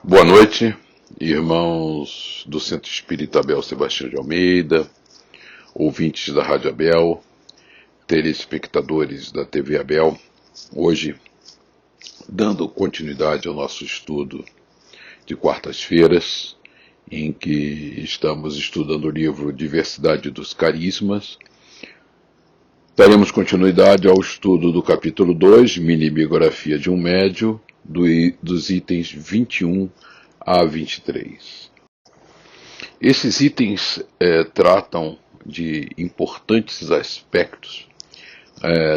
Boa noite, irmãos do Centro Espírita Abel Sebastião de Almeida, ouvintes da Rádio Abel, telespectadores da TV Abel. Hoje, dando continuidade ao nosso estudo de quartas-feiras, em que estamos estudando o livro Diversidade dos Carismas, daremos continuidade ao estudo do capítulo 2, Mini-biografia de um médium, dos itens 21 a 23. Esses itens tratam de importantes aspectos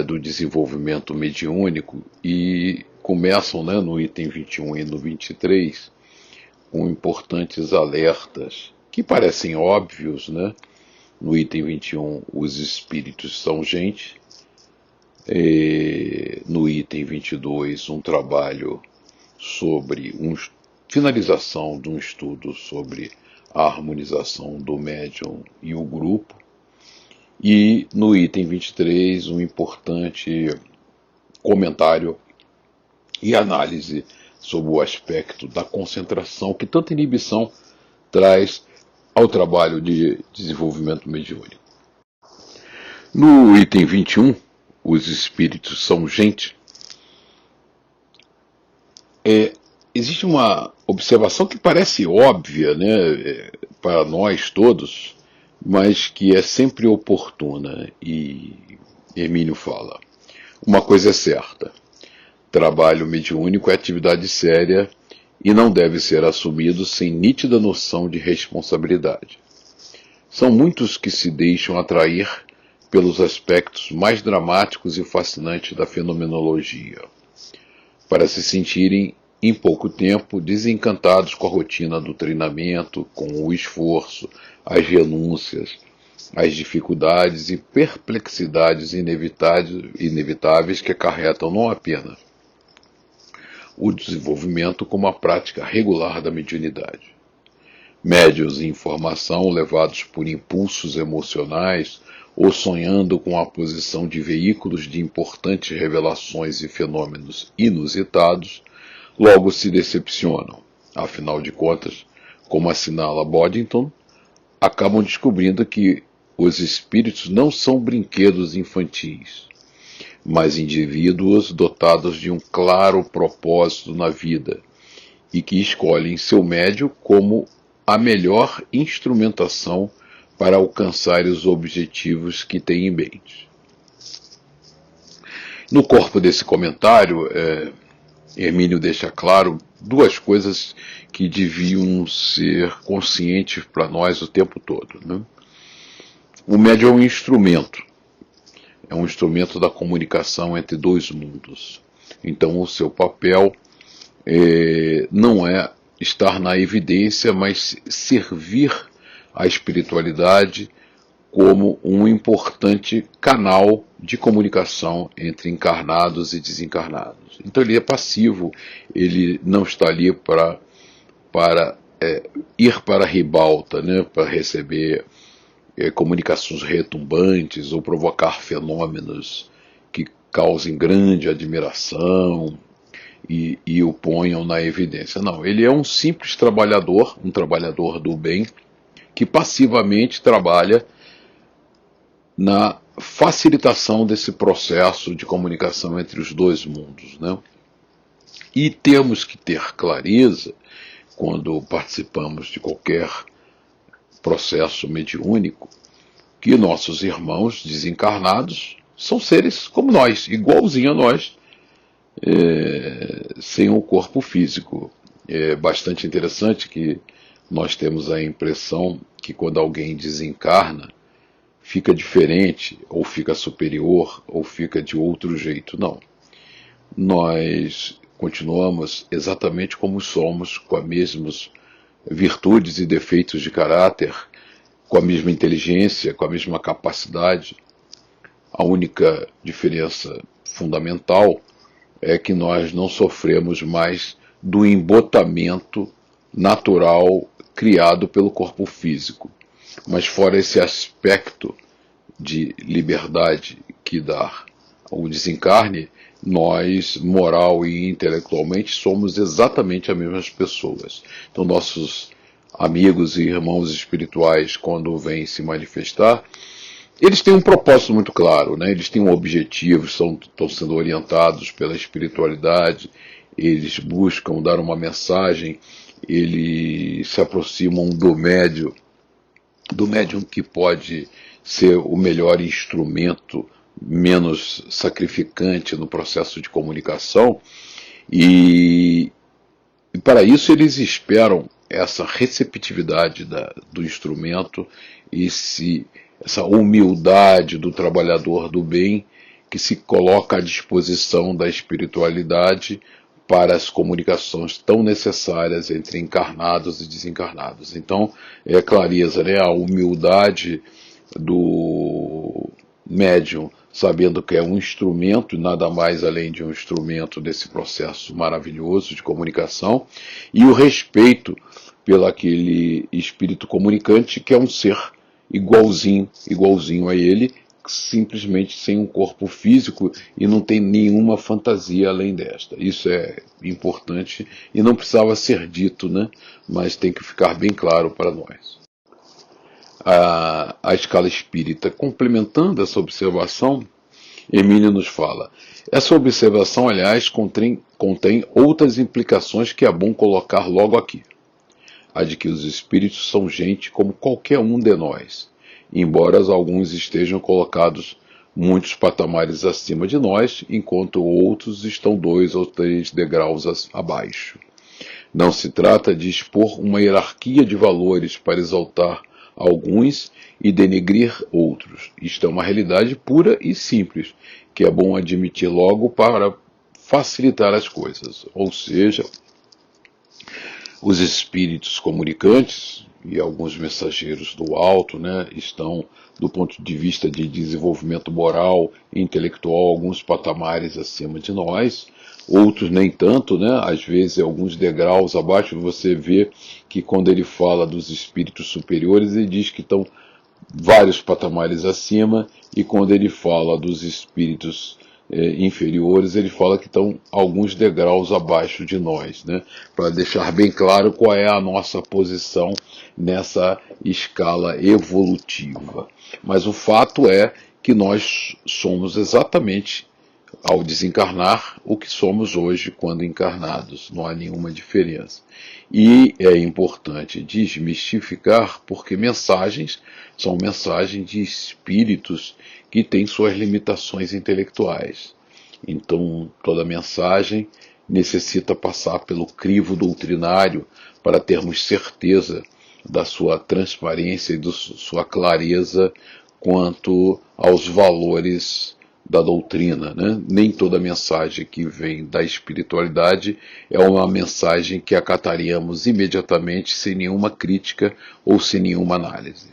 do desenvolvimento mediúnico e começam no item 21 e no 23 com importantes alertas que parecem óbvios, No item 21, os espíritos são gente. No item 22, um trabalho sobre finalização de um estudo sobre a harmonização do médium e o grupo. E no item 23, um importante comentário e análise sobre o aspecto da concentração que tanta inibição traz ao trabalho de desenvolvimento mediúnico. No item 21, os espíritos são gente, existe uma observação que parece óbvia, para nós todos, mas que é sempre oportuna, e Hermínio fala: uma coisa é certa, trabalho mediúnico é atividade séria e não deve ser assumido sem nítida noção de responsabilidade. São muitos que se deixam atrair pelos aspectos mais dramáticos e fascinantes da fenomenologia, para se sentirem, em pouco tempo, desencantados com a rotina do treinamento, com o esforço, as renúncias, as dificuldades e perplexidades inevitáveis que acarretam não apenas o desenvolvimento como a prática regular da mediunidade. Médiuns em formação, levados por impulsos emocionais ou sonhando com a posição de veículos de importantes revelações e fenômenos inusitados, logo se decepcionam. Afinal de contas, como assinala Boddington, acabam descobrindo que os espíritos não são brinquedos infantis, mas indivíduos dotados de um claro propósito na vida e que escolhem seu médium como a melhor instrumentação para alcançar os objetivos que têm em mente. No corpo desse comentário, Hermínio deixa claro duas coisas que deviam ser conscientes para nós o tempo todo. O médium é um instrumento da comunicação entre dois mundos. Então, o seu papel não é estar na evidência, mas servir a espiritualidade como um importante canal de comunicação entre encarnados e desencarnados. Então ele é passivo, ele não está ali para ir para a ribalta, para receber comunicações retumbantes ou provocar fenômenos que causem grande admiração e o ponham na evidência. Não, ele é um simples trabalhador, um trabalhador do bem, que passivamente trabalha na facilitação desse processo de comunicação entre os dois mundos. E temos que ter clareza, quando participamos de qualquer processo mediúnico, que nossos irmãos desencarnados são seres como nós, igualzinho a nós, sem um corpo físico. É bastante interessante que nós temos a impressão que quando alguém desencarna, fica diferente, ou fica superior, ou fica de outro jeito. Não. Nós continuamos exatamente como somos, com as mesmas virtudes e defeitos de caráter, com a mesma inteligência, com a mesma capacidade. A única diferença fundamental é que nós não sofremos mais do embotamento natural criado pelo corpo físico. Mas fora esse aspecto de liberdade que dá o desencarne, nós, moral e intelectualmente, somos exatamente as mesmas pessoas. Então, nossos amigos e irmãos espirituais, quando vêm se manifestar, eles têm um propósito muito claro, né? Eles têm um objetivo, estão sendo orientados pela espiritualidade, eles buscam dar uma mensagem, eles se aproximam do médium que pode ser o melhor instrumento, menos sacrificante no processo de comunicação, e para isso eles esperam essa receptividade do instrumento e essa humildade do trabalhador do bem que se coloca à disposição da espiritualidade para as comunicações tão necessárias entre encarnados e desencarnados. Então, é a clareza, né? A humildade do médium, sabendo que é um instrumento, nada mais além de um instrumento desse processo maravilhoso de comunicação, e o respeito pelo aquele espírito comunicante que é um ser igualzinho a ele, simplesmente sem um corpo físico e não tem nenhuma fantasia além desta. Isso é importante e não precisava ser dito, né? Mas tem que ficar bem claro para nós. A escala espírita, complementando essa observação, Emílio nos fala: essa observação, aliás, contém outras implicações que é bom colocar logo aqui. A de que os espíritos são gente como qualquer um de nós, embora alguns estejam colocados muitos patamares acima de nós, enquanto outros estão 2 ou 3 degraus abaixo. Não se trata de expor uma hierarquia de valores para exaltar alguns e denegrir outros. Isto é uma realidade pura e simples, que é bom admitir logo para facilitar as coisas. Ou seja, os espíritos comunicantes e alguns mensageiros do alto, né, estão, do ponto de vista de desenvolvimento moral e intelectual, alguns patamares acima de nós, outros nem tanto, né, às vezes alguns degraus abaixo. Você vê que quando ele fala dos espíritos superiores, ele diz que estão vários patamares acima, e quando ele fala dos espíritos inferiores, ele fala que estão alguns degraus abaixo de nós, né? Para deixar bem claro qual é a nossa posição nessa escala evolutiva. Mas o fato é que nós somos exatamente, ao desencarnar, o que somos hoje quando encarnados. Não há nenhuma diferença. E é importante desmistificar, porque mensagens são mensagens de espíritos que têm suas limitações intelectuais. Então, toda mensagem necessita passar pelo crivo doutrinário para termos certeza da sua transparência e da sua clareza quanto aos valores da doutrina, né? Nem toda mensagem que vem da espiritualidade é uma mensagem que acataríamos imediatamente sem nenhuma crítica ou sem nenhuma análise.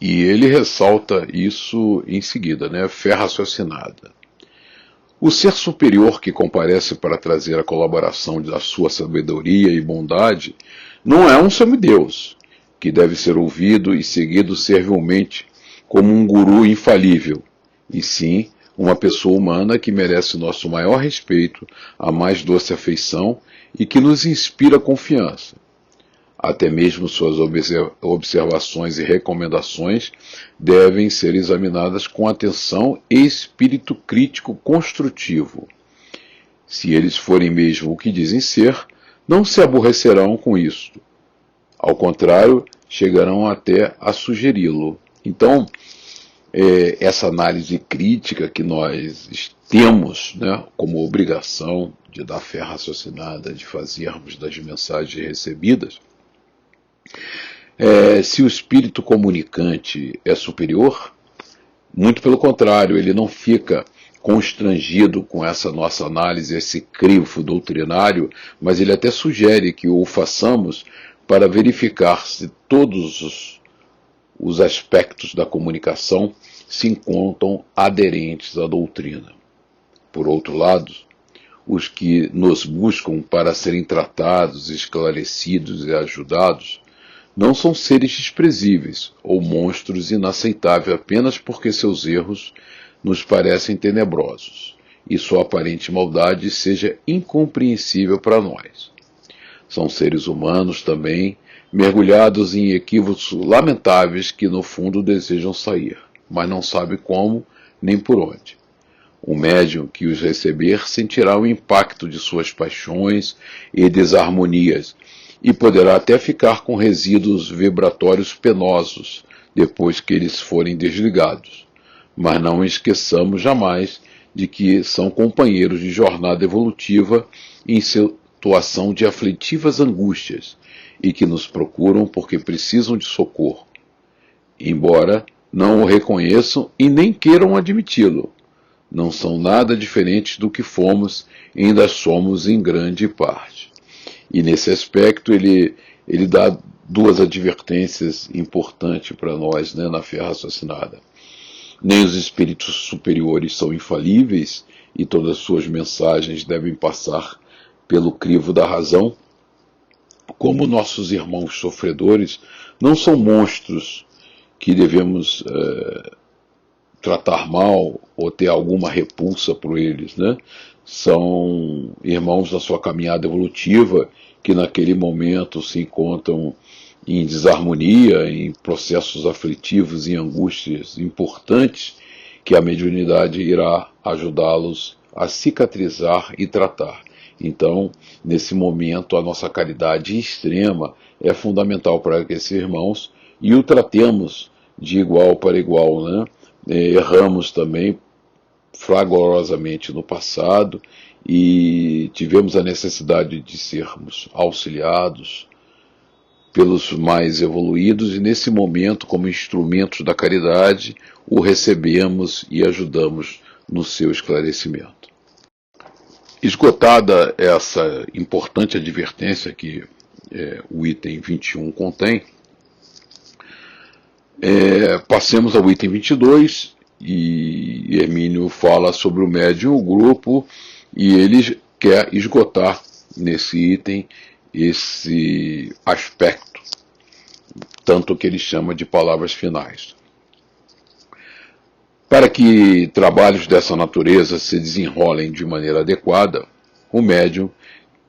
E ele ressalta isso em seguida, né? Fé raciocinada. O ser superior que comparece para trazer a colaboração da sua sabedoria e bondade não é um semideus, que deve ser ouvido e seguido servilmente como um guru infalível, e sim uma pessoa humana que merece nosso maior respeito, a mais doce afeição e que nos inspira confiança. Até mesmo suas observações e recomendações devem ser examinadas com atenção e espírito crítico construtivo. Se eles forem mesmo o que dizem ser, não se aborrecerão com isto. Ao contrário, chegarão até a sugeri-lo. Então, essa análise crítica que nós temos, né, como obrigação de dar fé raciocinada, de fazermos das mensagens recebidas, se o espírito comunicante é superior, muito pelo contrário, ele não fica constrangido com essa nossa análise, esse crivo doutrinário, mas ele até sugere que o façamos para verificar se todos os aspectos da comunicação se encontram aderentes à doutrina. Por outro lado, os que nos buscam para serem tratados, esclarecidos e ajudados não são seres desprezíveis ou monstros inaceitáveis apenas porque seus erros nos parecem tenebrosos. e sua aparente maldade seja incompreensível para nós. São seres humanos também, mergulhados em equívocos lamentáveis que no fundo desejam sair, mas não sabem como nem por onde. O médium que os receber sentirá o impacto de suas paixões e desarmonias e poderá até ficar com resíduos vibratórios penosos depois que eles forem desligados. Mas não esqueçamos jamais de que são companheiros de jornada evolutiva em situação de aflitivas angústias e que nos procuram porque precisam de socorro, embora não o reconheçam e nem queiram admiti-lo. Não são nada diferentes do que fomos e ainda somos em grande parte. E nesse aspecto ele dá duas advertências importantes para nós, né, na fé raciocinada. Nem os espíritos superiores são infalíveis e todas as suas mensagens devem passar pelo crivo da razão, como nossos irmãos sofredores não são monstros que devemos tratar mal ou ter alguma repulsa por eles, né? São irmãos da sua caminhada evolutiva que naquele momento se encontram em desarmonia, em processos aflitivos e angústias importantes que a mediunidade irá ajudá-los a cicatrizar e tratar. Então, nesse momento, a nossa caridade extrema é fundamental para que esses irmãos e o tratemos de igual para igual, né? Erramos também fragorosamente no passado e tivemos a necessidade de sermos auxiliados pelos mais evoluídos e nesse momento, como instrumentos da caridade, o recebemos e ajudamos no seu esclarecimento. Esgotada essa importante advertência que o item 21 contém, passemos ao item 22, e Hermínio fala sobre o médium e o grupo, e ele quer esgotar nesse item esse aspecto, tanto que ele chama de palavras finais. Para que trabalhos dessa natureza se desenrolem de maneira adequada, o médium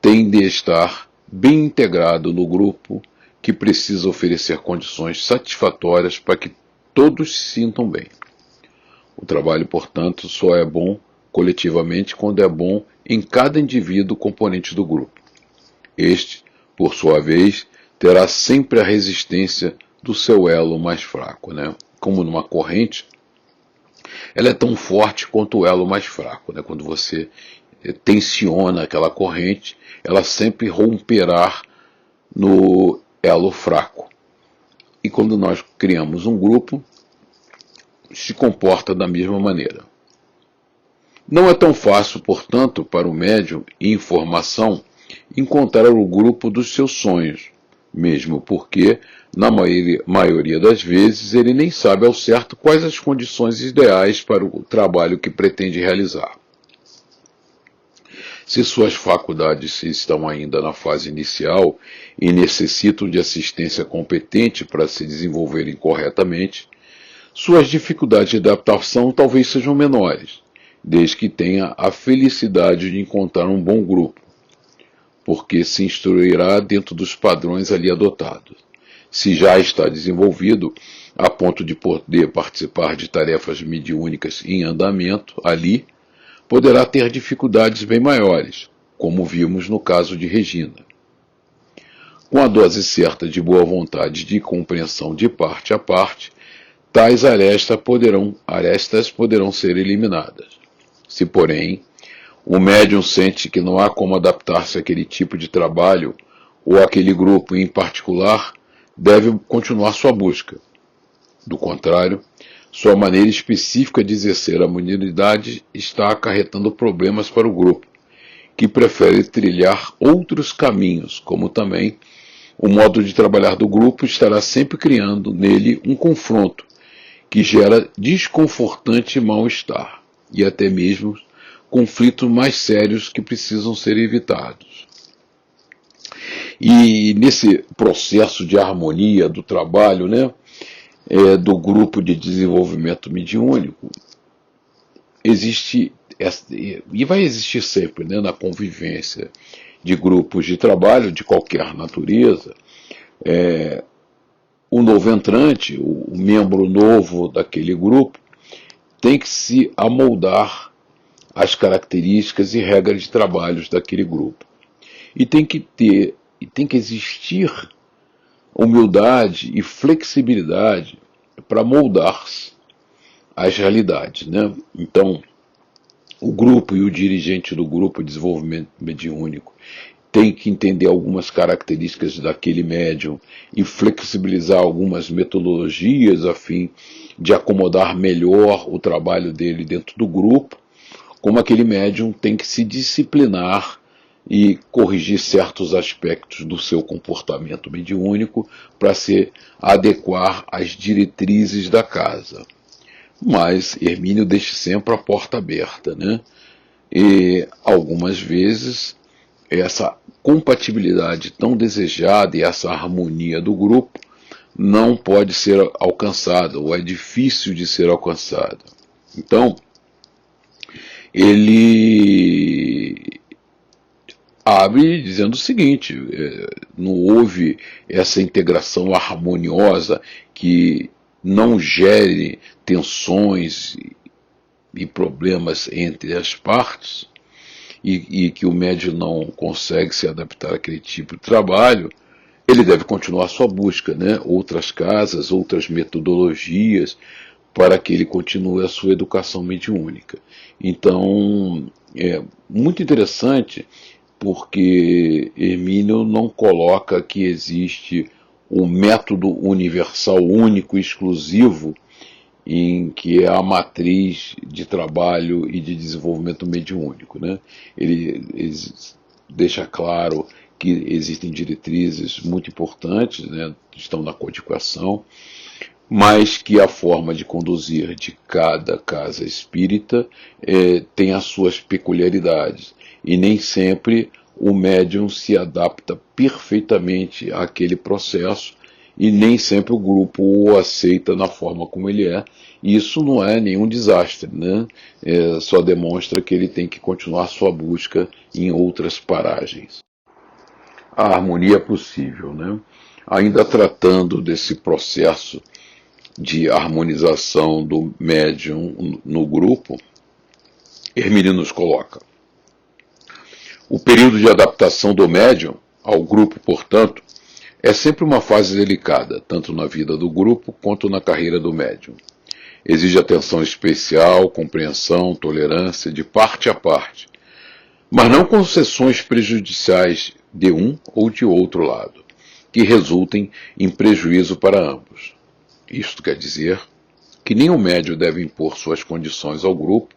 tem de estar bem integrado no grupo, que precisa oferecer condições satisfatórias para que todos se sintam bem. O trabalho, portanto, só é bom coletivamente quando é bom em cada indivíduo componente do grupo. Este, por sua vez, terá sempre a resistência do seu elo mais fraco, né? Como numa corrente, ela é tão forte quanto o elo mais fraco, né? Quando você tensiona aquela corrente, ela sempre romperá no elo fraco. E quando nós criamos um grupo, se comporta da mesma maneira. Não é tão fácil, portanto, para o médium em formação encontrar o grupo dos seus sonhos, mesmo porque, na maioria das vezes, ele nem sabe ao certo quais as condições ideais para o trabalho que pretende realizar. Se suas faculdades estão ainda na fase inicial e necessitam de assistência competente para se desenvolverem corretamente, suas dificuldades de adaptação talvez sejam menores, desde que tenha a felicidade de encontrar um bom grupo, porque se instruirá dentro dos padrões ali adotados. Se já está desenvolvido a ponto de poder participar de tarefas mediúnicas em andamento ali, poderá ter dificuldades bem maiores, como vimos no caso de Regina. Com a dose certa de boa vontade e de compreensão de parte a parte, tais arestas poderão ser eliminadas. Se, porém, o médium sente que não há como adaptar-se àquele tipo de trabalho ou àquele grupo em particular, deve continuar sua busca. Do contrário, sua maneira específica de exercer a mediunidade está acarretando problemas para o grupo, que prefere trilhar outros caminhos, como também o modo de trabalhar do grupo estará sempre criando nele um confronto que gera desconfortante mal-estar e até mesmo conflitos mais sérios que precisam ser evitados. E nesse processo de harmonia do trabalho, né, do grupo de desenvolvimento mediúnico, existe e vai existir sempre, né, na convivência de grupos de trabalho de qualquer natureza, o novo entrante, o membro novo daquele grupo, tem que se amoldar às características e regras de trabalho daquele grupo. E tem que existir humildade e flexibilidade para moldar-se às realidades, né? Então, o grupo e o dirigente do grupo de desenvolvimento mediúnico tem que entender algumas características daquele médium e flexibilizar algumas metodologias a fim de acomodar melhor o trabalho dele dentro do grupo, como aquele médium tem que se disciplinar e corrigir certos aspectos do seu comportamento mediúnico para se adequar às diretrizes da casa. Mas Hermínio deixa sempre a porta aberta, né? E algumas vezes essa compatibilidade tão desejada e essa harmonia do grupo não pode ser alcançada, ou é difícil de ser alcançada. Então, ele abre dizendo o seguinte: não houve essa integração harmoniosa que não gere tensões e problemas entre as partes, e que o médium não consegue se adaptar àquele tipo de trabalho, ele deve continuar sua busca, né? Outras casas, outras metodologias, para que ele continue a sua educação mediúnica. Então, é muito interessante, porque Hermínio não coloca que existe um método universal, único, exclusivo, em que é a matriz de trabalho e de desenvolvimento mediúnico, né? Ele deixa claro que existem diretrizes muito importantes, né? Estão na codificação, mas que a forma de conduzir de cada casa espírita tem as suas peculiaridades, e nem sempre o médium se adapta perfeitamente àquele processo, e nem sempre o grupo o aceita na forma como ele é. Isso não é nenhum desastre, né? Só demonstra que ele tem que continuar sua busca em outras paragens. A harmonia é possível, né? Ainda tratando desse processo de harmonização do médium no grupo, Hermínio nos coloca: o período de adaptação do médium ao grupo, portanto, é sempre uma fase delicada, tanto na vida do grupo quanto na carreira do médium. Exige atenção especial, compreensão, tolerância de parte a parte, mas não concessões prejudiciais de um ou de outro lado, que resultem em prejuízo para ambos. Isto quer dizer que nenhum médium deve impor suas condições ao grupo,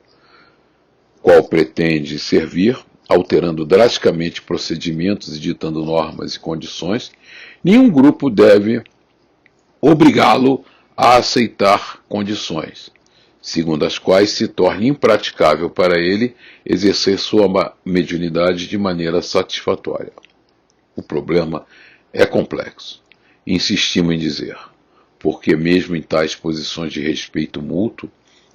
qual pretende servir, alterando drasticamente procedimentos e ditando normas e condições. Nenhum grupo deve obrigá-lo a aceitar condições, segundo as quais se torne impraticável para ele exercer sua mediunidade de maneira satisfatória. O problema é complexo. Insistimos em dizer, porque mesmo em tais posições de respeito mútuo,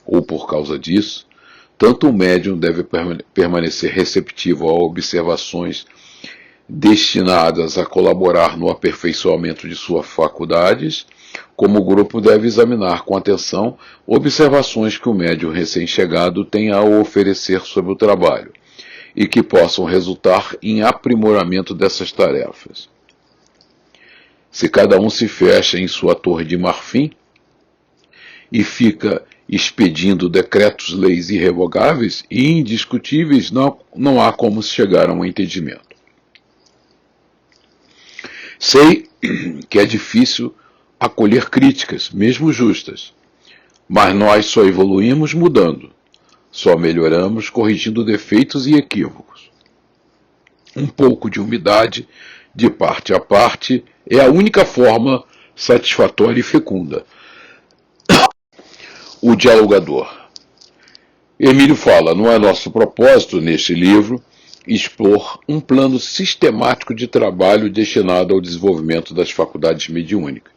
ou por causa disso, tanto o médium deve permanecer receptivo a observações destinadas a colaborar no aperfeiçoamento de suas faculdades, como o grupo deve examinar com atenção observações que o médium recém-chegado tem a oferecer sobre o trabalho, e que possam resultar em aprimoramento dessas tarefas. Se cada um se fecha em sua torre de marfim e fica expedindo decretos-leis irrevogáveis e indiscutíveis, não há como chegar a um entendimento. Sei que é difícil acolher críticas, mesmo justas, mas nós só evoluímos mudando, só melhoramos corrigindo defeitos e equívocos. Um pouco de umidade, de parte a parte, é a única forma satisfatória e fecunda. O dialogador. Hermínio fala: não é nosso propósito, neste livro, expor um plano sistemático de trabalho destinado ao desenvolvimento das faculdades mediúnicas.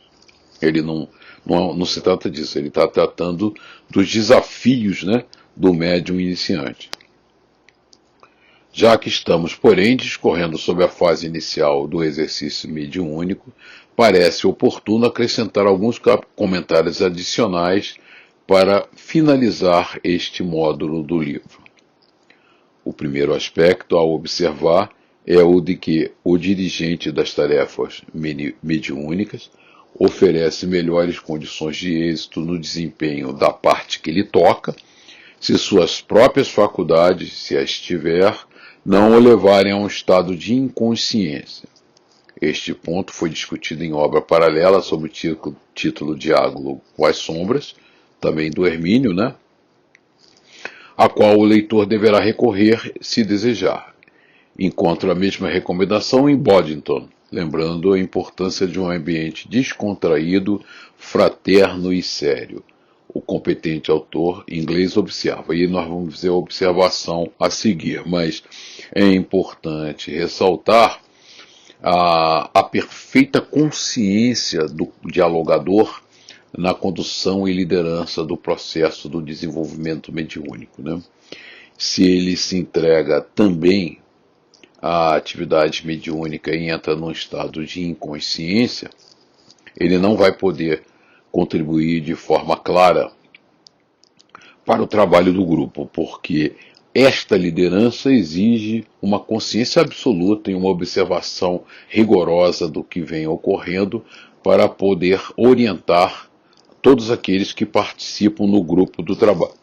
Ele não se trata disso, ele está tratando dos desafios, né, do médium iniciante. Já que estamos, porém, discorrendo sobre a fase inicial do exercício mediúnico, parece oportuno acrescentar alguns comentários adicionais para finalizar este módulo do livro. O primeiro aspecto a observar é o de que o dirigente das tarefas mediúnicas oferece melhores condições de êxito no desempenho da parte que lhe toca, se suas próprias faculdades, se as tiver, não o levarem a um estado de inconsciência. Este ponto foi discutido em obra paralela sob o título Diálogo com as Sombras, também do Hermínio, né? A qual o leitor deverá recorrer se desejar. Encontro a mesma recomendação em Boddington, lembrando a importância de um ambiente descontraído, fraterno e sério. O competente autor inglês observa, e nós vamos fazer a observação a seguir, mas é importante ressaltar a perfeita consciência do dialogador na condução e liderança do processo do desenvolvimento mediúnico, né? Se ele se entrega também à atividade mediúnica e entra num estado de inconsciência, ele não vai poder contribuir de forma clara para o trabalho do grupo, porque esta liderança exige uma consciência absoluta e uma observação rigorosa do que vem ocorrendo para poder orientar todos aqueles que participam no grupo do trabalho.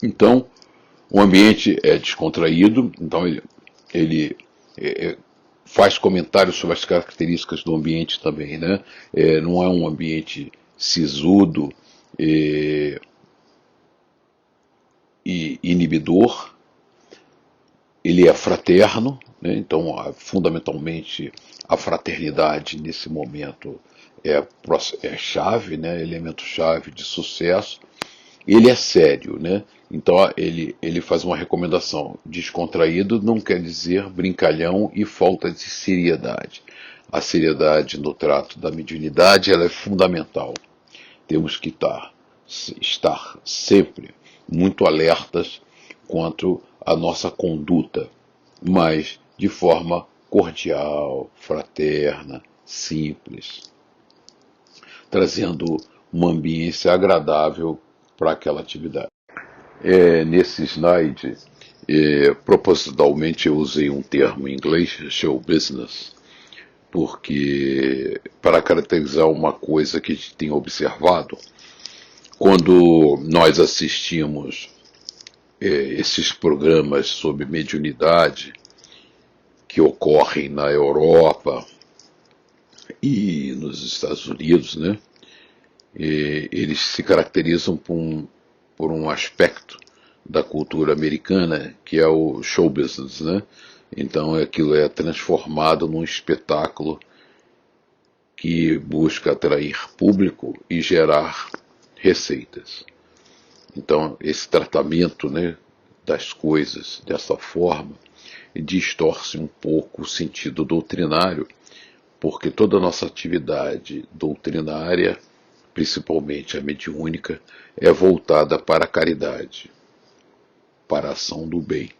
Então, o ambiente é descontraído, então ele faz comentários sobre as características do ambiente também, né? Não é um ambiente sisudo e inibidor, ele é fraterno, né? Então fundamentalmente a fraternidade nesse momento é chave, né? Elemento chave de sucesso. Ele é sério, né? Então ele faz uma recomendação: descontraído não quer dizer brincalhão e falta de seriedade. A seriedade no trato da mediunidade ela é fundamental. Temos que estar sempre muito alertas quanto à nossa conduta, mas de forma cordial, fraterna, simples, trazendo uma ambiência agradável para aquela atividade. Nesse slide, propositalmente eu usei um termo em inglês, show business, porque para caracterizar uma coisa que a gente tem observado, quando nós assistimos esses programas sobre mediunidade que ocorrem na Europa e nos Estados Unidos, né? Eles se caracterizam por um aspecto da cultura americana que é o show business, né? Então aquilo é transformado num espetáculo que busca atrair público e gerar receitas. Então esse tratamento, né, das coisas dessa forma distorce um pouco o sentido doutrinário, porque toda a nossa atividade doutrinária, principalmente a mediúnica, é voltada para a caridade, para a ação do bem,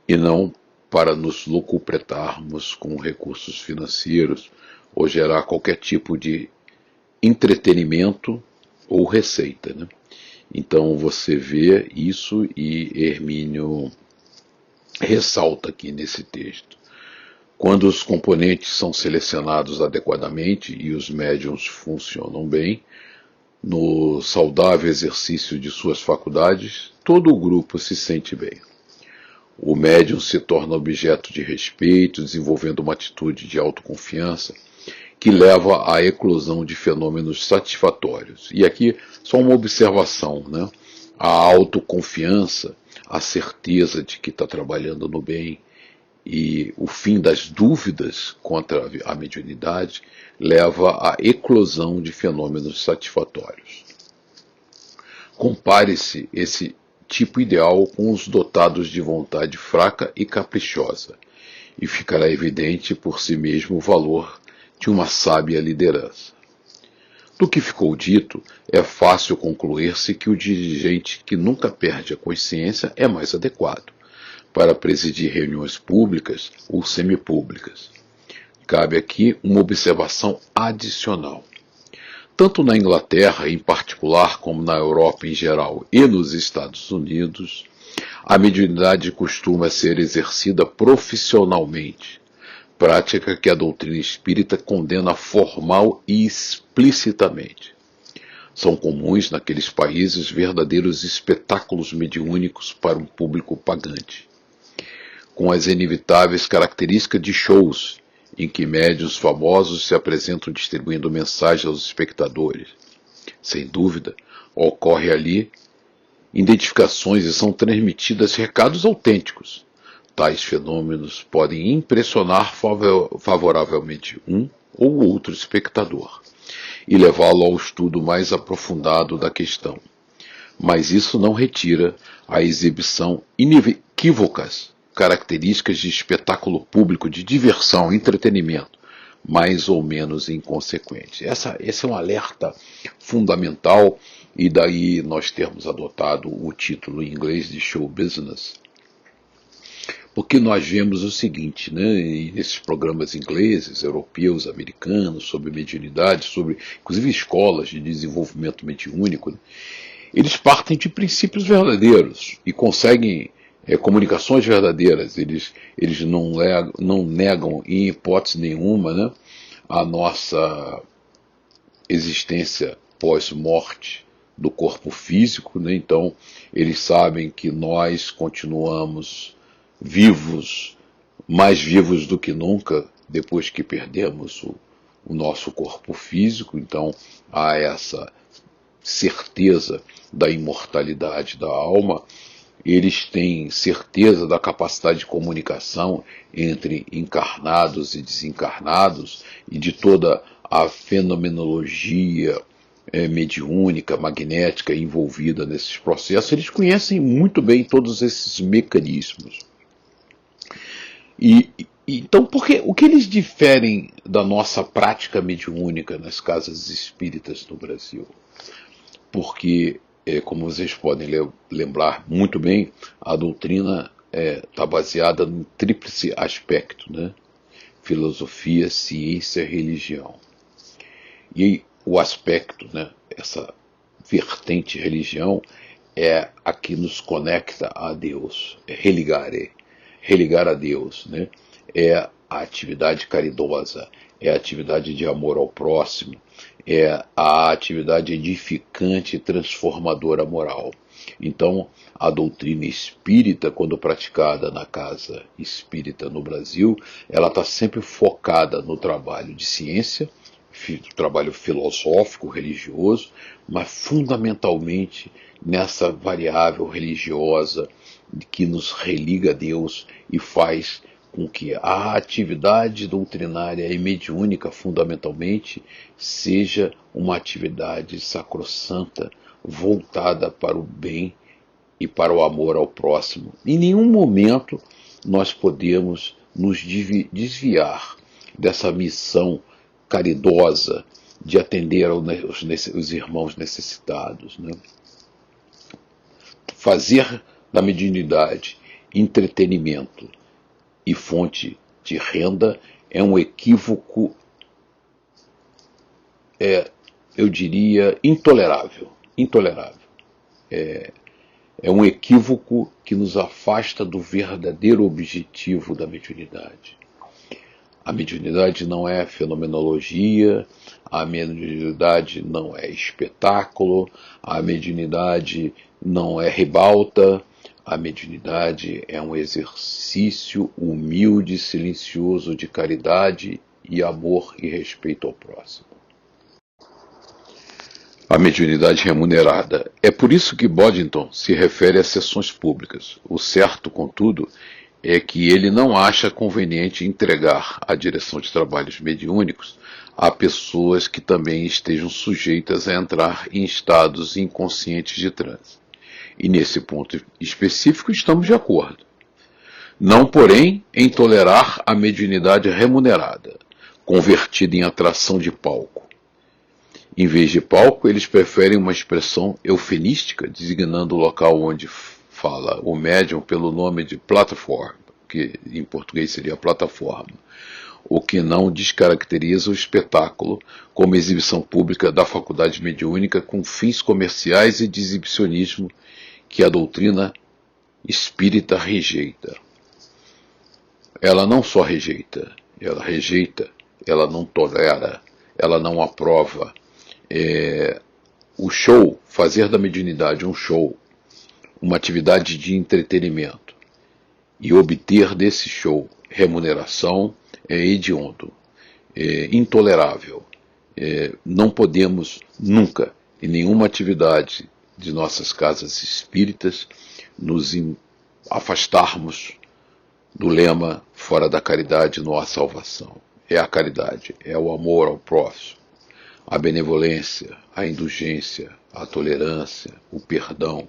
e não para nos locupletarmos com recursos financeiros ou gerar qualquer tipo de entretenimento ou receita, né? Então você vê isso e Hermínio ressalta aqui nesse texto. Quando os componentes são selecionados adequadamente e os médiums funcionam bem, no saudável exercício de suas faculdades, todo o grupo se sente bem. O médium se torna objeto de respeito, desenvolvendo uma atitude de autoconfiança que leva à eclosão de fenômenos satisfatórios. E aqui só uma observação, né? A autoconfiança, a certeza de que está trabalhando no bem e o fim das dúvidas contra a mediunidade leva à eclosão de fenômenos satisfatórios. Compare-se esse tipo ideal com os dotados de vontade fraca e caprichosa, e ficará evidente por si mesmo o valor de uma sábia liderança. Do que ficou dito, é fácil concluir-se que o dirigente que nunca perde a consciência é mais adequado para presidir reuniões públicas ou semipúblicas. Cabe aqui uma observação adicional. Tanto na Inglaterra em particular, como na Europa em geral e nos Estados Unidos, a mediunidade costuma ser exercida profissionalmente, prática que a doutrina espírita condena formal e explicitamente. São comuns naqueles países verdadeiros espetáculos mediúnicos para um público pagante, com as inevitáveis características de shows, em que médiuns famosos se apresentam distribuindo mensagens aos espectadores. Sem dúvida, ocorre ali identificações e são transmitidos recados autênticos. Tais fenômenos podem impressionar favoravelmente um ou outro espectador e levá-lo ao estudo mais aprofundado da questão. Mas isso não retira a exibição inequívocas características de espetáculo público, de diversão, entretenimento, mais ou menos inconsequente. Esse é um alerta fundamental, e daí nós termos adotado o título em inglês de show business, porque nós vemos o seguinte, né, e nesses programas ingleses, europeus, americanos, sobre mediunidade, sobre inclusive escolas de desenvolvimento mediúnico, né, eles partem de princípios verdadeiros e conseguem comunicações verdadeiras. Eles não negam em hipótese nenhuma, né, a nossa existência pós-morte do corpo físico, né? Então eles sabem que nós continuamos vivos, mais vivos do que nunca, depois que perdemos o nosso corpo físico. Então há essa certeza da imortalidade da alma. Eles têm certeza da capacidade de comunicação entre encarnados e desencarnados e de toda a fenomenologia mediúnica, magnética envolvida nesses processos. Eles conhecem muito bem todos esses mecanismos. Então, o que eles diferem da nossa prática mediúnica nas casas espíritas no Brasil? Porque, como vocês podem lembrar muito bem, a doutrina está baseada no tríplice aspecto, né? Filosofia, ciência e religião. E o aspecto, né, essa vertente religião, é a que nos conecta a Deus, é religar a Deus, né? É a atividade caridosa, é a atividade de amor ao próximo, é a atividade edificante e transformadora moral. Então, a doutrina espírita, quando praticada na casa espírita no Brasil, ela está sempre focada no trabalho de ciência, trabalho filosófico, religioso, mas fundamentalmente nessa variável religiosa que nos religa a Deus e faz com que a atividade doutrinária e mediúnica, fundamentalmente, seja uma atividade sacrossanta, voltada para o bem e para o amor ao próximo. Em nenhum momento nós podemos nos desviar dessa missão caridosa de atender os irmãos necessitados, né? Fazer da mediunidade entretenimento e fonte de renda é um equívoco, eu diria, intolerável. É um equívoco que nos afasta do verdadeiro objetivo da mediunidade. A mediunidade não é fenomenologia, a mediunidade não é espetáculo, a mediunidade não é ribalta, a mediunidade é um exercício humilde e silencioso de caridade e amor e respeito ao próximo. A mediunidade remunerada. É por isso que Boddington se refere a sessões públicas. O certo, contudo, é que ele não acha conveniente entregar a direção de trabalhos mediúnicos a pessoas que também estejam sujeitas a entrar em estados inconscientes de transe. E nesse ponto específico estamos de acordo. Não, porém, em tolerar a mediunidade remunerada, convertida em atração de palco. Em vez de palco, eles preferem uma expressão eufemística, designando o local onde fala o médium pelo nome de plataforma, que em português seria plataforma, o que não descaracteriza o espetáculo como exibição pública da faculdade mediúnica com fins comerciais e de exibicionismo que a doutrina espírita rejeita. Ela não só rejeita, ela não tolera, ela não aprova. O show, fazer da mediunidade um show, uma atividade de entretenimento, e obter desse show remuneração é hediondo, é intolerável. Não podemos nunca, em nenhuma atividade de nossas casas espíritas, nos afastarmos do lema fora da caridade não há salvação. É a caridade, é o amor ao próximo, a benevolência, a indulgência, a tolerância, o perdão,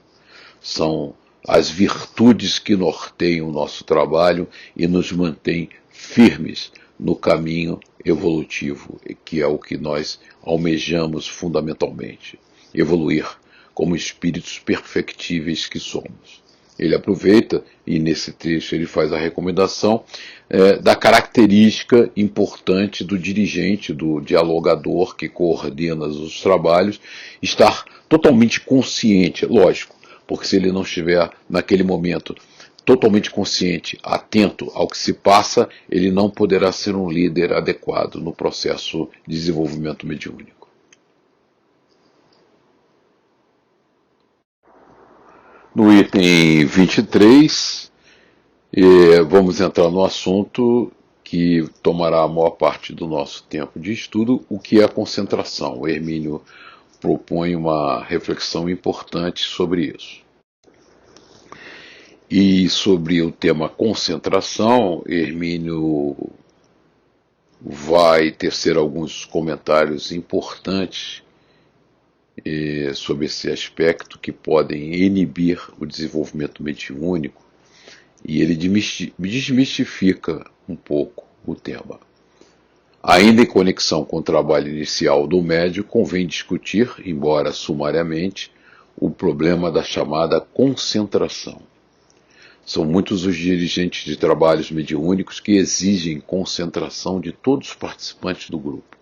são as virtudes que norteiam o nosso trabalho e nos mantêm firmes no caminho evolutivo, que é o que nós almejamos fundamentalmente, evoluir como espíritos perfectíveis que somos. Ele aproveita, e nesse trecho ele faz a recomendação da característica importante do dirigente, do dialogador que coordena os trabalhos, estar totalmente consciente, lógico, porque se ele não estiver naquele momento totalmente consciente, atento ao que se passa, ele não poderá ser um líder adequado no processo de desenvolvimento mediúnico. No item 23, vamos entrar no assunto que tomará a maior parte do nosso tempo de estudo, o que é a concentração. O Hermínio propõe uma reflexão importante sobre isso. E sobre o tema concentração, Hermínio vai tecer alguns comentários importantes sobre esse aspecto que podem inibir o desenvolvimento mediúnico, e ele desmistifica um pouco o tema. Ainda em conexão com o trabalho inicial do médium, convém discutir, embora sumariamente, o problema da chamada concentração. São muitos os dirigentes de trabalhos mediúnicos que exigem concentração de todos os participantes do grupo.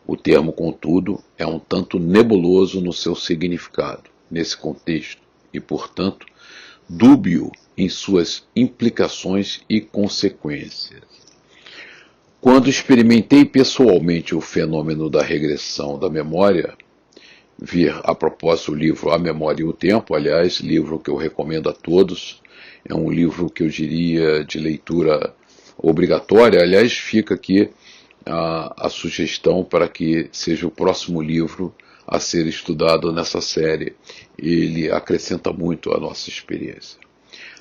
O termo, contudo, é um tanto nebuloso no seu significado, nesse contexto, e, portanto, dúbio em suas implicações e consequências. Quando experimentei pessoalmente o fenômeno da regressão da memória, vi a propósito o livro A Memória e o Tempo, aliás, livro que eu recomendo a todos, é um livro que eu diria de leitura obrigatória, aliás, fica aqui a sugestão para que seja o próximo livro a ser estudado nessa série. Ele acrescenta muito à nossa experiência.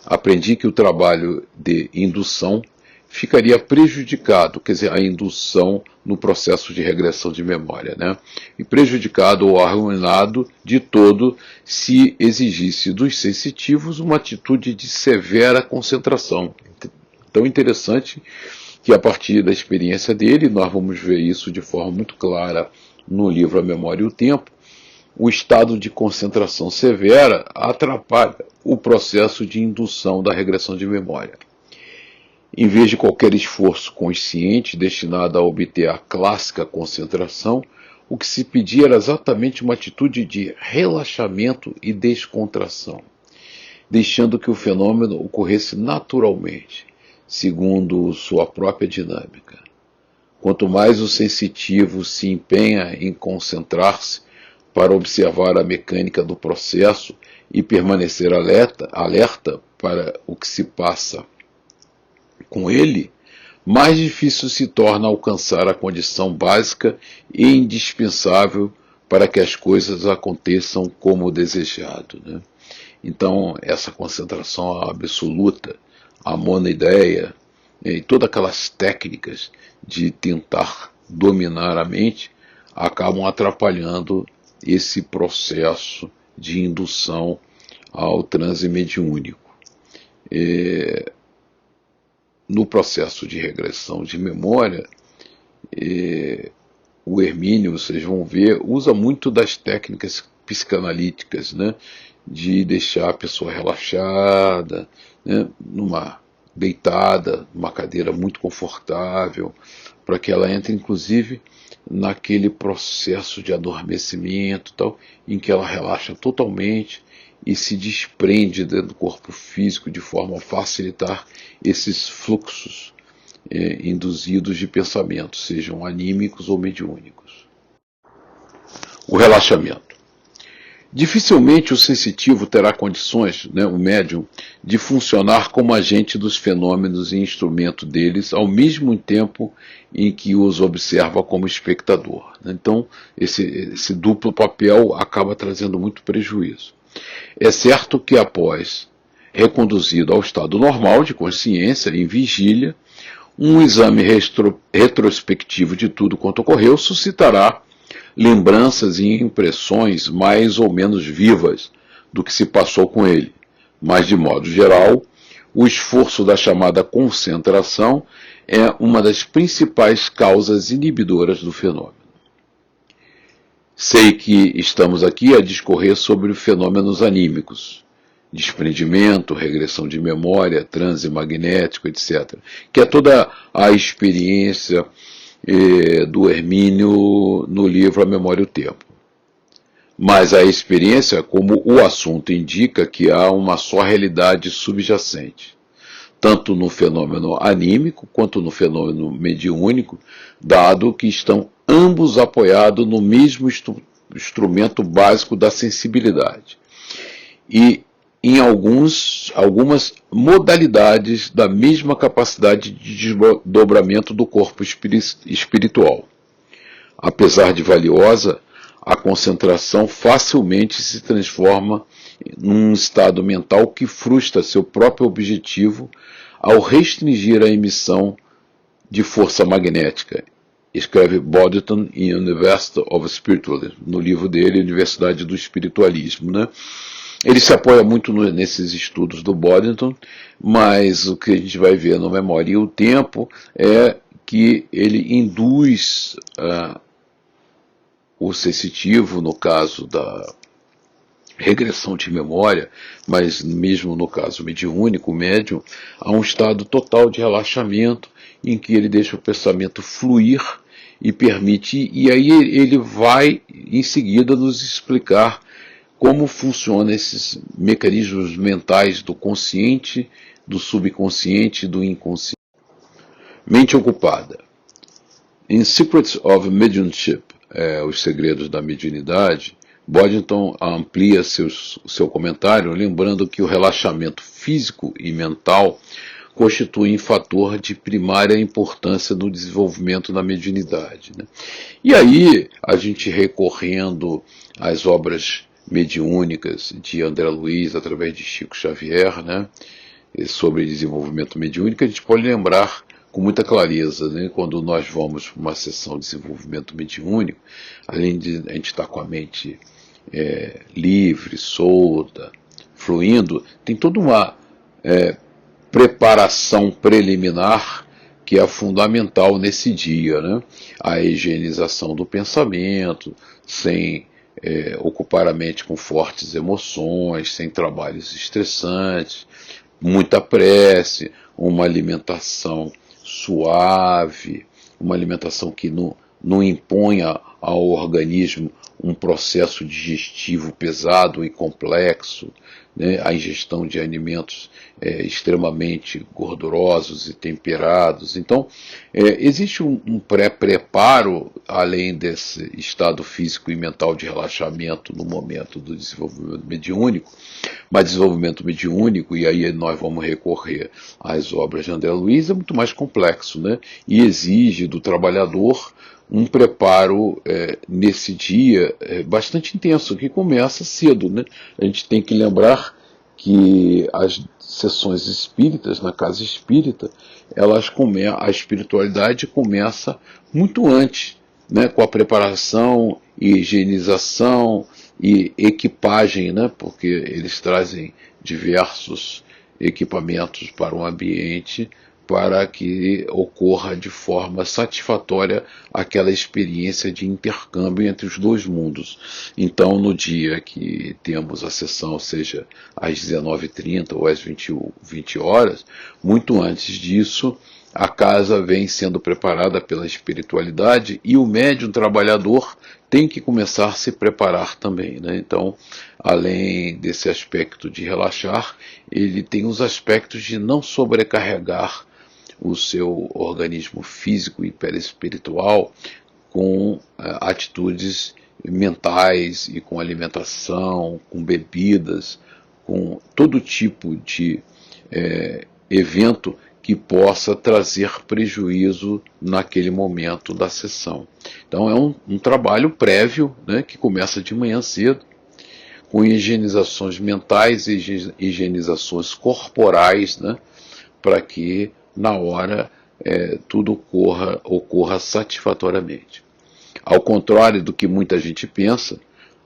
Aprendi que o trabalho de indução ficaria prejudicado, quer dizer, a indução no processo de regressão de memória, né? E prejudicado ou arruinado de todo se exigisse dos sensitivos uma atitude de severa concentração. Tão interessante que a partir da experiência dele, nós vamos ver isso de forma muito clara no livro A Memória e o Tempo, o estado de concentração severa atrapalha o processo de indução da regressão de memória. Em vez de qualquer esforço consciente destinado a obter a clássica concentração, o que se pedia era exatamente uma atitude de relaxamento e descontração, deixando que o fenômeno ocorresse naturalmente, segundo sua própria dinâmica. Quanto mais o sensitivo se empenha em concentrar-se para observar a mecânica do processo e permanecer alerta para o que se passa com ele, mais difícil se torna alcançar a condição básica e indispensável para que as coisas aconteçam como desejado, né? Então, essa concentração absoluta, a monoideia, e todas aquelas técnicas de tentar dominar a mente acabam atrapalhando esse processo de indução ao transe mediúnico. No processo de regressão de memória, o Hermínio, vocês vão ver, usa muito das técnicas psicanalíticas, né, de deixar a pessoa relaxada, né, deitada, numa cadeira muito confortável, para que ela entre, inclusive, naquele processo de adormecimento, tal, em que ela relaxa totalmente e se desprende do corpo físico de forma a facilitar esses fluxos induzidos de pensamento, sejam anímicos ou mediúnicos. O relaxamento. Dificilmente o sensitivo terá condições, o médium, de funcionar como agente dos fenômenos e instrumento deles ao mesmo tempo em que os observa como espectador. Então, esse duplo papel acaba trazendo muito prejuízo. É certo que após reconduzido ao estado normal de consciência, em vigília, um exame retrospectivo de tudo quanto ocorreu suscitará lembranças e impressões mais ou menos vivas do que se passou com ele. Mas, de modo geral, o esforço da chamada concentração é uma das principais causas inibidoras do fenômeno. Sei que estamos aqui a discorrer sobre fenômenos anímicos, desprendimento, regressão de memória, transe magnético, etc., que é toda a experiência do Hermínio no livro A Memória e o Tempo. Mas a experiência, como o assunto indica, que há uma só realidade subjacente, tanto no fenômeno anímico quanto no fenômeno mediúnico, dado que estão ambos apoiados no mesmo instrumento básico da sensibilidade e em algumas modalidades da mesma capacidade de desdobramento do corpo espiritual. Apesar de valiosa, a concentração facilmente se transforma num estado mental que frustra seu próprio objetivo ao restringir a emissão de força magnética. Escreve Boddington em University of Spiritualism, no livro dele, Universidade do Espiritualismo, né? Ele se apoia muito nesses estudos do Boddington, mas o que a gente vai ver no Memória e o Tempo é que ele induz o sensitivo, no caso da regressão de memória, mas mesmo no caso mediúnico, o médium, a um estado total de relaxamento, em que ele deixa o pensamento fluir e permite, e aí ele vai em seguida nos explicar como funcionam esses mecanismos mentais do consciente, do subconsciente e do inconsciente. Mente ocupada. Em Secrets of Mediumship, Os Segredos da Mediunidade, Boddington amplia seu comentário, lembrando que o relaxamento físico e mental constituem fator de primária importância no desenvolvimento da mediunidade, né? E aí, a gente recorrendo às obras mediúnicas de André Luiz, através de Chico Xavier, né, sobre desenvolvimento mediúnico, a gente pode lembrar com muita clareza, né, quando nós vamos para uma sessão de desenvolvimento mediúnico, além de a gente estar com a mente livre, solta, fluindo, tem toda uma preparação preliminar que é fundamental nesse dia, né? A higienização do pensamento, sem ocupar a mente com fortes emoções, sem trabalhos estressantes, muita prece, uma alimentação suave, uma alimentação que não imponha ao organismo um processo digestivo pesado e complexo, né? A ingestão de alimentos extremamente gordurosos e temperados. Então, existe um pré-preparo, além desse estado físico e mental de relaxamento no momento do desenvolvimento mediúnico, mas desenvolvimento mediúnico, e aí nós vamos recorrer às obras de André Luiz, é muito mais complexo, né? E exige do trabalhador um preparo nesse dia bastante intenso, que começa cedo, né? A gente tem que lembrar que as sessões espíritas, na casa espírita, a espiritualidade começa muito antes, né? Com a preparação e higienização e equipagem, né? Porque eles trazem diversos equipamentos para o ambiente, para que ocorra de forma satisfatória aquela experiência de intercâmbio entre os dois mundos. Então, no dia que temos a sessão, seja às 19h30 ou às 20 horas, muito antes disso, a casa vem sendo preparada pela espiritualidade e o médium trabalhador tem que começar a se preparar também, né? Então, além desse aspecto de relaxar, ele tem os aspectos de não sobrecarregar o seu organismo físico e perispiritual com atitudes mentais e com alimentação, com bebidas, com todo tipo de evento que possa trazer prejuízo naquele momento da sessão. Então é um trabalho prévio, né, que começa de manhã cedo, com higienizações mentais e higienizações corporais, né, para que na hora tudo ocorra satisfatoriamente. Ao contrário do que muita gente pensa,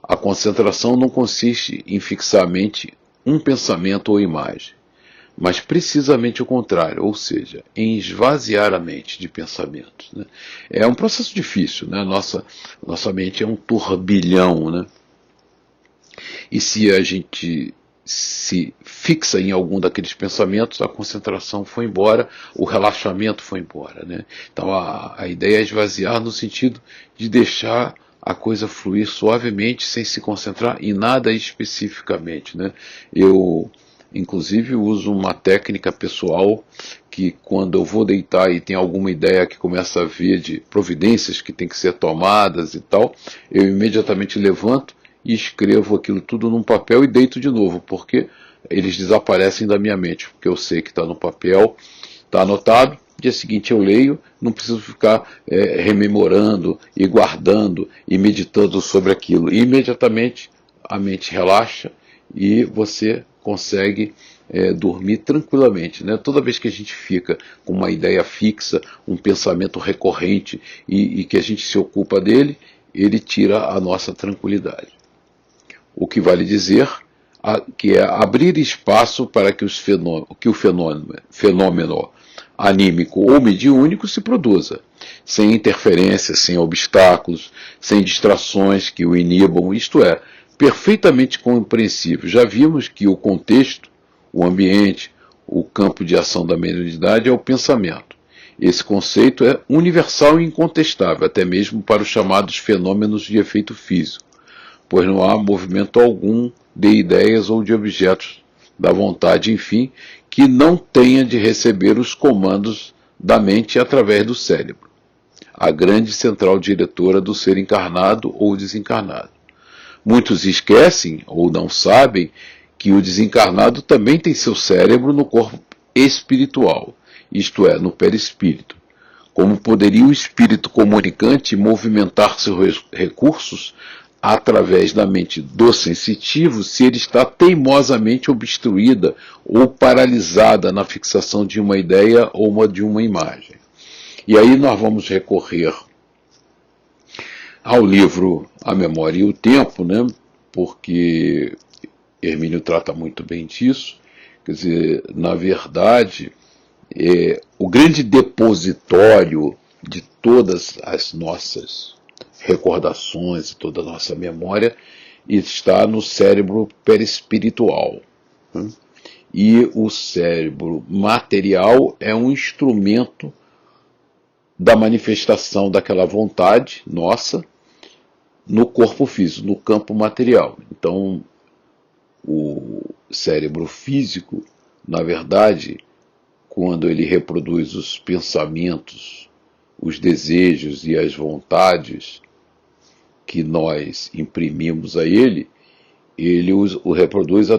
a concentração não consiste em fixar a mente um pensamento ou imagem, mas precisamente o contrário, ou seja, em esvaziar a mente de pensamentos, né? É um processo difícil, né? Nossa mente é um turbilhão, né? E se a gente se fixa em algum daqueles pensamentos, a concentração foi embora, o relaxamento foi embora, né? Então a ideia é esvaziar no sentido de deixar a coisa fluir suavemente, sem se concentrar em nada especificamente, né? Eu inclusive uso uma técnica pessoal que, quando eu vou deitar e tem alguma ideia que começa a vir de providências que tem que ser tomadas e tal, eu imediatamente levanto e escrevo aquilo tudo num papel e deito de novo, porque eles desaparecem da minha mente, porque eu sei que está no papel, está anotado, dia seguinte eu leio, não preciso ficar rememorando e guardando e meditando sobre aquilo. E imediatamente a mente relaxa e você consegue dormir tranquilamente, né? Toda vez que a gente fica com uma ideia fixa, um pensamento recorrente e que a gente se ocupa dele, ele tira a nossa tranquilidade. O que vale dizer que é abrir espaço para que o fenômeno anímico ou mediúnico se produza, sem interferências, sem obstáculos, sem distrações que o inibam, isto é, perfeitamente compreensível. Já vimos que o contexto, o ambiente, o campo de ação da mediunidade é o pensamento. Esse conceito é universal e incontestável, até mesmo para os chamados fenômenos de efeito físico, pois não há movimento algum de ideias ou de objetos da vontade, enfim, que não tenha de receber os comandos da mente através do cérebro, a grande central diretora do ser encarnado ou desencarnado. Muitos esquecem ou não sabem que o desencarnado também tem seu cérebro no corpo espiritual, isto é, no perispírito. Como poderia o espírito comunicante movimentar seus recursos através da mente do sensitivo se ele está teimosamente obstruída ou paralisada na fixação de uma ideia ou de uma imagem? E aí nós vamos recorrer ao livro A Memória e o Tempo, né? Porque Hermínio trata muito bem disso. Quer dizer, na verdade, o grande depositório de todas as nossas recordações e toda a nossa memória está no cérebro perispiritual, né? E o cérebro material é um instrumento da manifestação daquela vontade nossa no corpo físico, no campo material. Então, o cérebro físico, na verdade, quando ele reproduz os pensamentos, os desejos e as vontades que nós imprimimos a ele o reproduz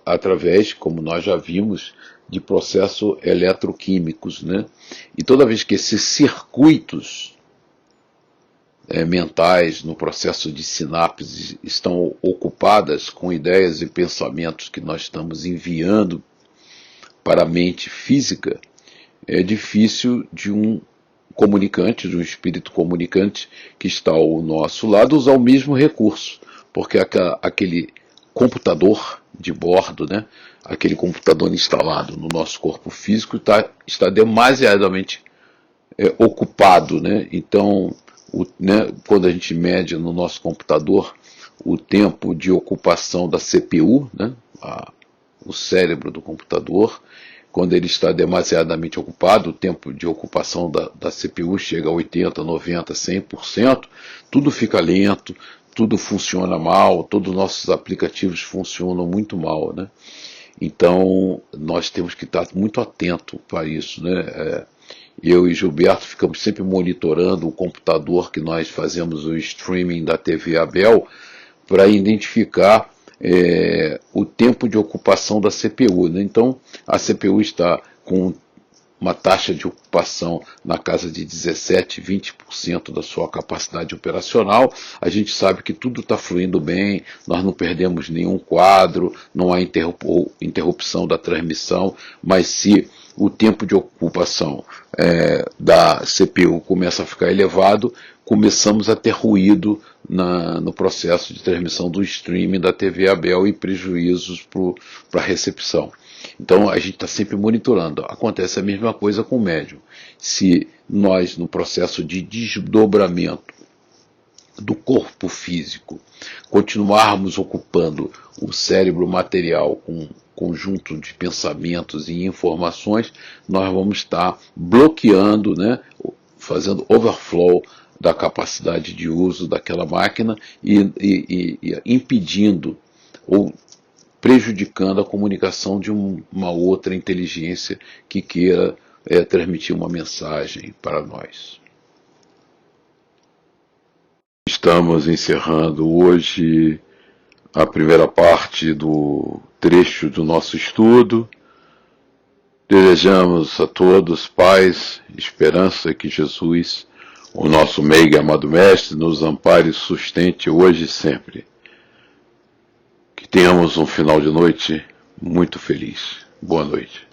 através, como nós já vimos, de processos eletroquímicos, né? E toda vez que esses circuitos mentais, no processo de sinapses, estão ocupadas com ideias e pensamentos que nós estamos enviando para a mente física, é difícil de um comunicante, de um espírito comunicante que está ao nosso lado, usar o mesmo recurso, porque aquele computador de bordo, né? Aquele computador instalado no nosso corpo físico está demasiadamente ocupado, né? Então, quando a gente mede no nosso computador o tempo de ocupação da CPU, né? O cérebro do computador, quando ele está demasiadamente ocupado, o tempo de ocupação da CPU chega a 80%, 90%, 100%, tudo fica lento, tudo funciona mal, todos os nossos aplicativos funcionam muito mal, né? Então, nós temos que estar muito atento para isso, né? Eu e Gilberto ficamos sempre monitorando o computador que nós fazemos o streaming da TV Abel para identificar o tempo de ocupação da CPU, né? Então, a CPU está com uma taxa de ocupação na casa de 17%, 20% da sua capacidade operacional. A gente sabe que tudo está fluindo bem, nós não perdemos nenhum quadro, não há interrupção da transmissão, mas se o tempo de ocupação da CPU começa a ficar elevado, começamos a ter ruído no processo de transmissão do streaming da TV Abel e prejuízos para a recepção. Então a gente está sempre monitorando. Acontece a mesma coisa com o médium. Se nós, no processo de desdobramento do corpo físico, continuarmos ocupando o cérebro material com um conjunto de pensamentos e informações, nós vamos estar bloqueando, né, fazendo overflow da capacidade de uso daquela máquina e impedindo ou prejudicando a comunicação de uma outra inteligência que queira transmitir uma mensagem para nós. Estamos encerrando hoje a primeira parte do trecho do nosso estudo. Desejamos a todos paz, esperança, que Jesus, o nosso meigo e amado Mestre, nos ampare e sustente hoje e sempre. Que tenhamos um final de noite muito feliz. Boa noite.